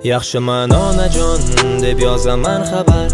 Yaxshiman onajon deb yozaman xabar,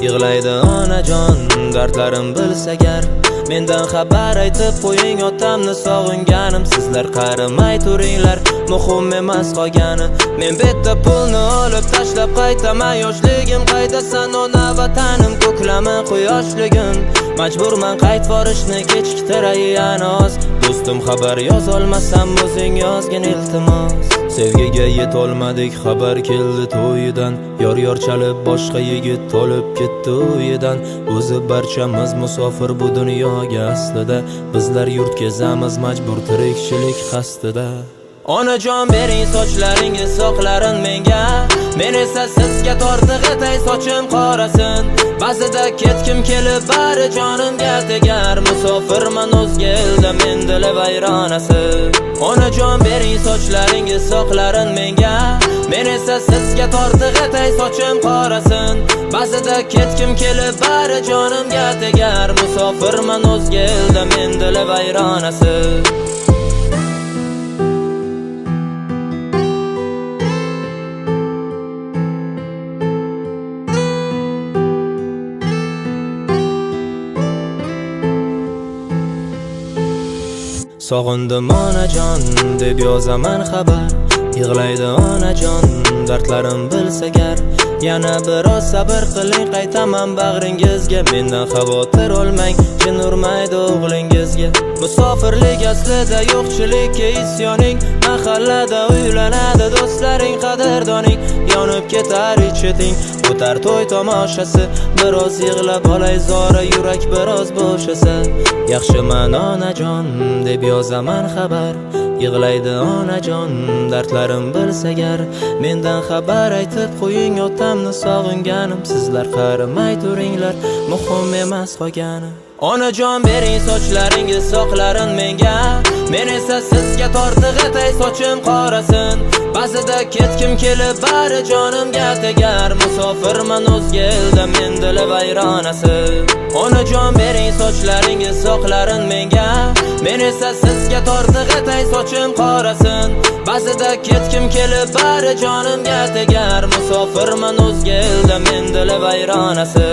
yig'laydi onajon dardlarim bilsa gar. Mendan xabar aytib qo'ying, otamni sog'inganim. Sizlar qarimay turinglar, muhim emas qolgani. Men bitta pulni olib tashlab qaytaman, yoshligim qaydasan ona vatanim, ko'klaman quyoshligim. Majburman qayt borishni, kechiktiray yana oz. Do'stim xabar yozolmasam o'zing yozgin iltimos. Sevgiga yetolmadik, xabar keldi to'yidan. Yor chalib boshqa yigit to'lib ketdi uyidan. O'zi barchamiz musofir bu dunyoga aslida. Bizlar yurt kezamiz majbur tirikchilik qasdida. Onajon bering sochlaringiz soqlarin menga, men esa sizga tortiq etay sochim qorasin. Ba'zida ketkim kelib bari jonimga tegar, musofirman o'zga elda men dili vayronasi. Onajon bering sochlaringiz soqlarin menga, men esa sizga tortiq etay sochim qorasin. Ba'zida ketkim kelib bari jonimga tegar, musofirman o'zga elda men dili vayronasi. Sog'indim onajon deb yozaman xabar, yig'laydi onajon dardlarim bilsa gar. Yana biroz sabr qiling, qaytaman bag'ringizga. Mendan xavotir olmang, jin urmaydi o'g'lingizga. Musofirlik aslida yo'qchilikka isyoning, mahallada uylanadi do'stlaring qadrdoning. Yonib ketar icheting, o'tar to'y tomoshasi. Biroz yig'lab olay zora, yurak biroz bo'shasa. Yaxshiman onajon deb yozaman xabar, yig'laydi onajon dardlarim bilsa gar. Mendan xabar aytib qo'ying, otamni sog'inganim. Sizlar qarimay turinglar, muhim emas qolgani. Onajon bering sochlaringiz soqlarin menga, men esa sizga tortiq etay sochim qorasin. Ba'zida ketkim kelib bari jonimga tegar, musofirman o'zga elda men dili vayronasi. Onajon bering sochlaringiz soqlarin menga, men esa sizga tortiq etay sochim qorasin. Ba'zida ketkim kelib bari jonimga tegar, musofirman o'zga elda men dili vayronasi.